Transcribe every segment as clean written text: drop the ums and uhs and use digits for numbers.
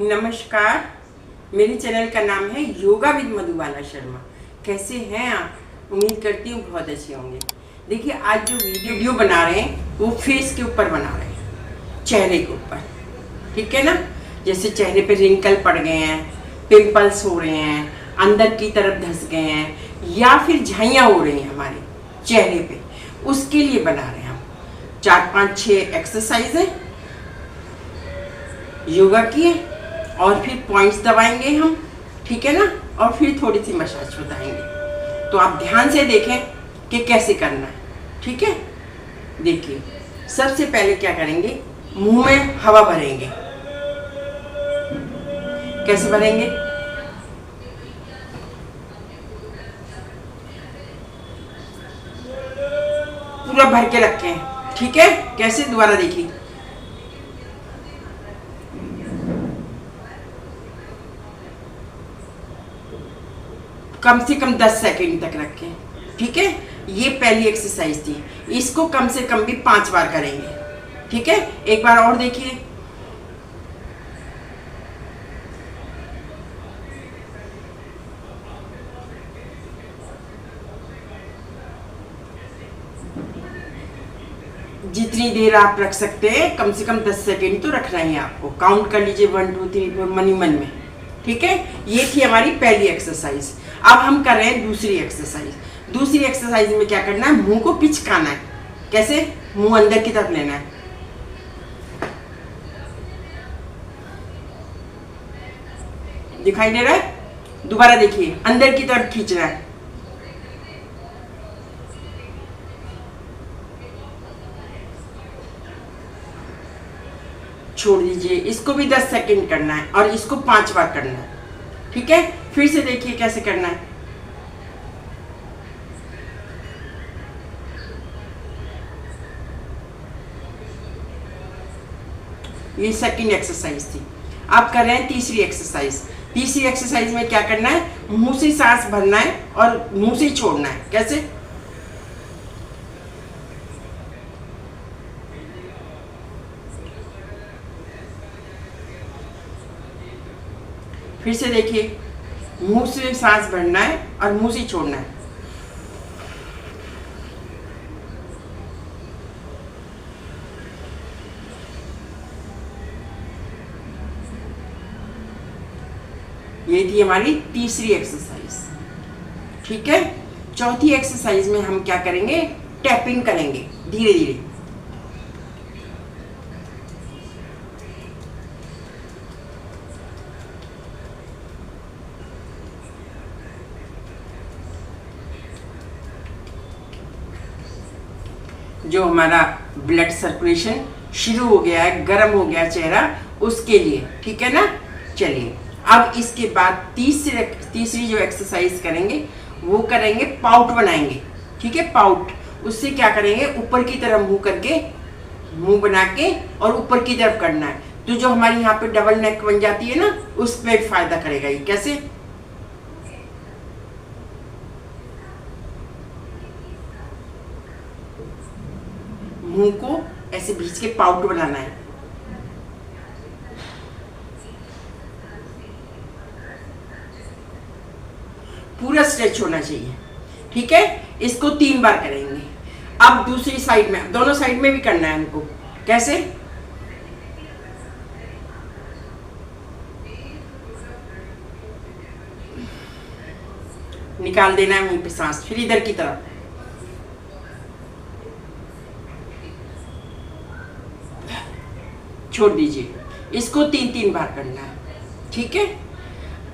नमस्कार। मेरे चैनल का नाम है योगा विद मधुबाला शर्मा। कैसे हैं आप? उम्मीद करती हूँ बहुत अच्छे होंगे। देखिए, आज जो वीडियो बना रहे हैं वो फेस के ऊपर बना रहे हैं, चेहरे के ऊपर। ठीक है ना? जैसे चेहरे पे रिंकल पड़ गए हैं, पिंपल्स हो रहे हैं, अंदर की तरफ धंस गए हैं, या फिर झाइयाँ हो रही हैं हमारे चेहरे पे, उसके लिए बना रहे हैं हम 4-5-6 एक्सरसाइज है योगा की है, और फिर पॉइंट्स दबाएंगे हम। ठीक है ना? और फिर थोड़ी सी मसाज बताएंगे। तो आप ध्यान से देखें कि कैसे करना है। ठीक है? देखिए, सबसे पहले क्या करेंगे, मुंह में हवा भरेंगे। कैसे भरेंगे? पूरा भर के रखें। ठीक है? कैसे? दोबारा देखिए। कम से कम 10 सेकंड तक रखें। ठीक है? ये पहली एक्सरसाइज थी। इसको कम से कम भी 5 बार करेंगे। ठीक है? एक बार और देखिए। जितनी देर आप रख सकते हैं, कम से कम 10 सेकंड तो रखना ही है आपको। काउंट कर लीजिए 1 2 3 4 मन ही मन में। ठीक है? ये थी हमारी पहली एक्सरसाइज। अब हम कर रहे हैं दूसरी एक्सरसाइज। दूसरी एक्सरसाइज में क्या करना है, मुंह को पिचकाना है। कैसे? मुंह अंदर की तरफ लेना है। दिखाई दे रहा है? दोबारा देखिए, अंदर की तरफ खींचना है। छोड़ दीजिए। इसको भी 10 सेकंड करना है और इसको 5 बार करना है। ठीक है? फिर से देखिए कैसे करना है। ये सेकंड एक्सरसाइज थी। आप कर रहे हैं तीसरी एक्सरसाइज। तीसरी एक्सरसाइज में क्या करना है, मुंह से सांस भरना है और मुंह से छोड़ना है। कैसे? फिर से देखिए, मुंह से सांस भरना है और मुंह से छोड़ना है। ये थी हमारी तीसरी एक्सरसाइज। ठीक है? चौथी एक्सरसाइज में हम क्या करेंगे, टैपिंग करेंगे धीरे धीरे। जो हमारा ब्लड सर्कुलेशन शुरू हो गया है, गर्म हो गया चेहरा, उसके लिए। ठीक है ना? चलिए, अब इसके बाद तीसरी जो एक्सरसाइज करेंगे वो करेंगे, पाउट बनाएंगे। ठीक है? पाउट। उससे क्या करेंगे, ऊपर की तरफ मुंह करके, मुंह बना के और ऊपर की तरफ करना है। तो जो हमारी यहाँ पे डबल नेक बन जाती है ना, उस पर फायदा करेगा ये। कैसे? मुंह को ऐसे भींच के पाउट बनाना है। पूरा स्ट्रेच होना चाहिए। ठीक है? इसको 3 बार करेंगे। अब दूसरी साइड में, दोनों साइड में भी करना है हमको। कैसे? निकाल देना है वहीं पे सांस, फिर इधर की तरफ। छोड़ दीजिए। इसको 3-3 बार करना है। ठीक है?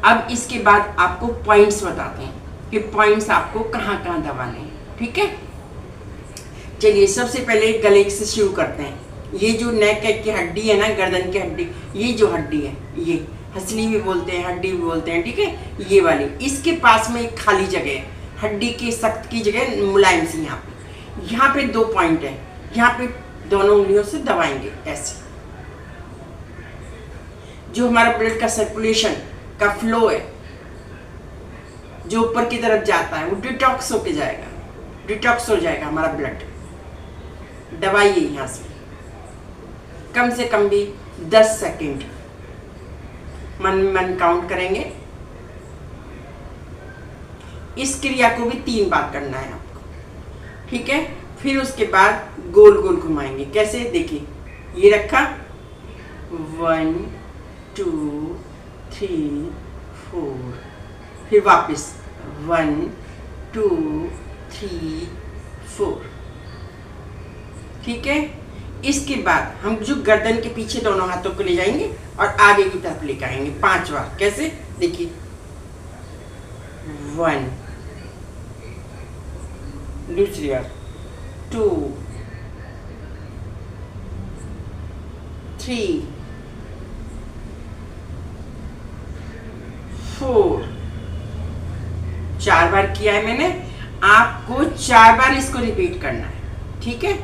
अब इसके बाद आपको पॉइंट्स बताते हैं कि पॉइंट्स आपको कहाँ कहाँ दबाने हैं। ठीक है? चलिए, सबसे पहले गले से शुरू करते हैं। ये जो नेक की हड्डी है ना, गर्दन की हड्डी, ये जो हड्डी है, ये हंसली भी बोलते हैं, हड्डी भी बोलते हैं। ठीक है? ये वाली, इसके पास में एक खाली जगह है, हड्डी की सख्त की जगह, मुलायम सी। यहाँ पे 2 पॉइंट है। यहाँ पे दोनों उंगलियों से दबाएंगे ऐसे। जो हमारा ब्लड का सर्कुलेशन का फ्लो है, जो ऊपर की तरफ जाता है, वो डिटॉक्स होके जाएगा, डिटॉक्स हो जाएगा हमारा ब्लड। दबाइए यहाँ से, कम भी 10 सेकंड। मन मन काउंट करेंगे। इस क्रिया को भी 3 बार करना है आपको, ठीक है। फिर उसके बाद गोल गोल घुमाएंगे। कैसे, देखिए, ये रखा 1 2 3 4, फिर वापस 1 2 3 4, ठीक है। इसके बाद हम जो गर्दन के पीछे दोनों हाथों को ले जाएंगे और आगे की तरफ लेकर आएंगे 5 बार। कैसे, देखिए, 1, दूसरी बार 2 3 4, 4 बार किया है मैंने। आपको 4 बार इसको रिपीट करना है, ठीक है।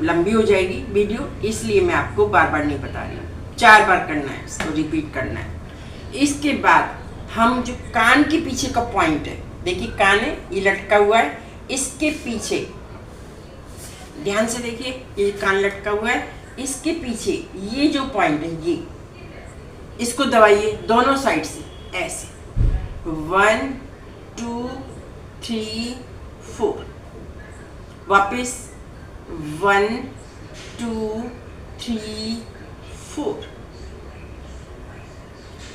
लंबी हो जाएगी वीडियो, इसलिए मैं आपको बार बार नहीं बता रही हूँ। 4 बार करना है, इसको रिपीट करना है। इसके बाद हम जो कान के पीछे का पॉइंट है, देखिए कान है, ये लटका हुआ है, इसके पीछे ध्यान से देखिए, ये कान लटका हुआ है, इसके पीछे ये जो पॉइंट है, ये इसको दबाइए दोनों साइड से ऐसे। 1 2 3 4, वापिस 1 2 3 4।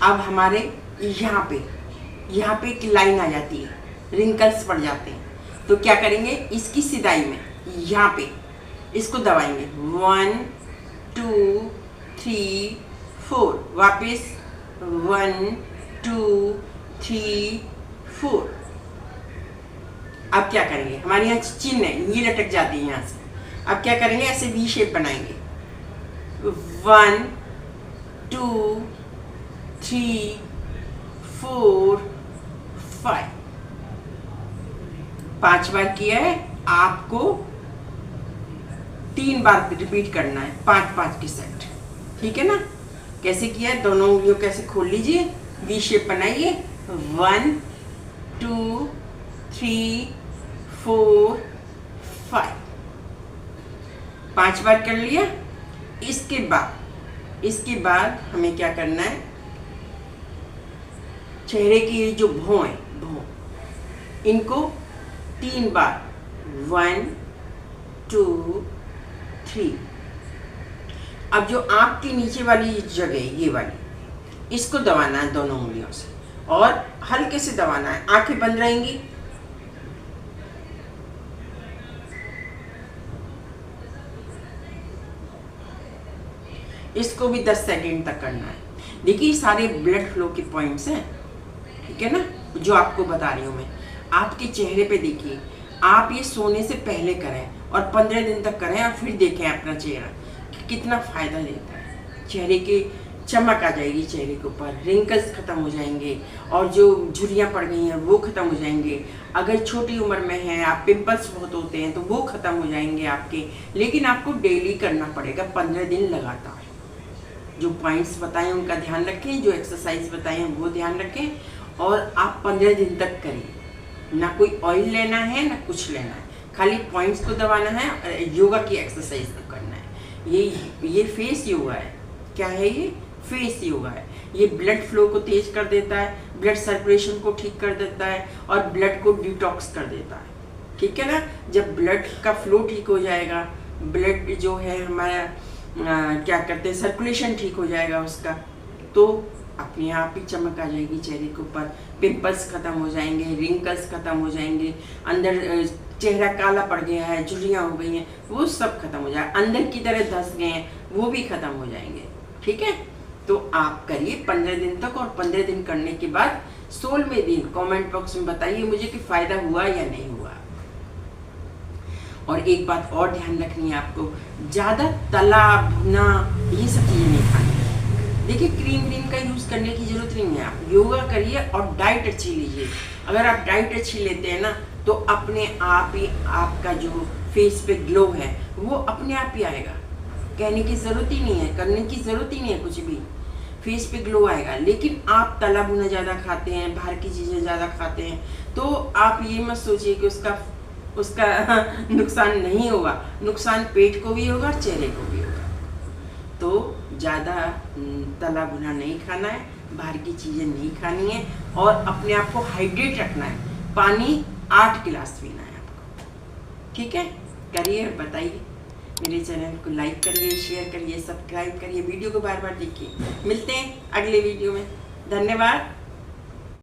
अब हमारे यहाँ पे एक लाइन आ जाती है, रिंकल्स पड़ जाते हैं, तो क्या करेंगे, इसकी सिदाई में यहाँ पे इसको दबाएंगे 1 2 3 4, वापिस 1 2 3 4। अब क्या करेंगे, हमारे यहाँ चिन्ह है, ये लटक जाती है यहाँ से। अब क्या करेंगे, ऐसे वी शेप बनाएंगे 1 2 3 4 5। 5 बार किया है, आपको 3 बार रिपीट करना है, 5-5 के सेट, ठीक है ना। कैसे किया है, दोनों उंगलियों कैसे खोल लीजिए, वी शेप बनाइए 1 2 3 4 5। 5 बार कर लिया। इसके बाद हमें क्या करना है, चेहरे की ये जो भौं है, इनको 3 बार 1 2 3। अब जो आँख के नीचे वाली जगह, ये वाली, इसको दबाना है दोनों उंगलियों से और हल्के से दबाना है। आंखें बंद रहेंगी। इसको भी 10 सेकंड तक करना है। देखिए सारे ब्लड फ्लो के पॉइंट्स हैं, ठीक है ना, जो आपको बता रही हूँ मैं। आपके चेहरे पे देखिए, आप ये सोने से पहले करें और 15 दिन तक करें और फिर देखें अपना चेहरा कि कितना फ़ायदा देता है। चेहरे की चमक आ जाएगी, चेहरे के ऊपर रिंकल्स ख़त्म हो जाएंगे और जो झुर्रियाँ पड़ गई हैं वो ख़त्म हो जाएंगे। अगर छोटी उम्र में हैं आप, पिंपल्स बहुत होते हैं तो वो ख़त्म हो जाएंगे आपके। लेकिन आपको डेली करना पड़ेगा, 15 दिन लगातार। जो पॉइंट्स बताएं उनका ध्यान रखें, जो एक्सरसाइज बताएं वो ध्यान रखें और आप 15 दिन तक करें। ना कोई ऑयल लेना है ना कुछ लेना है, खाली पॉइंट्स को दबाना है और योगा की एक्सरसाइज को करना है। ये फेस योगा है। क्या है ये? फेस योगा है। ये ब्लड फ्लो को तेज कर देता है, ब्लड सर्कुलेशन को ठीक कर देता है और ब्लड को डिटॉक्स कर देता है, ठीक है ना। जब ब्लड का फ्लो ठीक हो जाएगा, ब्लड जो है हमारा क्या करते हैं, सर्कुलेशन ठीक हो जाएगा उसका, तो अपने आप ही चमक आ जाएगी चेहरे के ऊपर। पिंपल्स खत्म हो जाएंगे, रिंकल्स खत्म हो जाएंगे, अंदर चेहरा काला पड़ गया है, झुर्रियाँ हो गई हैं, वो सब खत्म हो जाए, अंदर की तरह धंस गए हैं वो भी खत्म हो जाएंगे, ठीक है। तो आप करिए 15 दिन तक और 15 दिन करने के बाद 16वें दिन कमेंट बॉक्स में बताइए मुझे कि फ़ायदा हुआ या नहीं हुआ। और एक बात और ध्यान रखनी है आपको, ज़्यादा तला भुना ये सब चीज़ें नहीं खानी। देखिए क्रीम का यूज़ करने की ज़रूरत नहीं है। आप योगा करिए और डाइट अच्छी लीजिए। अगर आप डाइट अच्छी लेते हैं ना तो अपने आप ही आपका जो फेस पे ग्लो है वो अपने आप ही आएगा। कहने की ज़रूरत ही नहीं है, करने की ज़रूरत ही नहीं है कुछ भी, फेस पे ग्लो आएगा। लेकिन आप तला भुना ज़्यादा खाते हैं, बाहर की चीज़ें ज़्यादा खाते हैं, तो आप ये मत सोचिए कि उसका नुकसान नहीं होगा। नुकसान पेट को भी होगा, चेहरे को भी होगा। तो ज़्यादा तला भुना नहीं खाना है, बाहर की चीज़ें नहीं खानी है और अपने आप को हाइड्रेट रखना है। पानी 8 गिलास पीना है आपको, ठीक है। करिए, बताइए, मेरे चैनल को लाइक करिए, शेयर करिए, सब्सक्राइब करिए, वीडियो को बार बार देखिए। मिलते हैं अगले वीडियो में। धन्यवाद।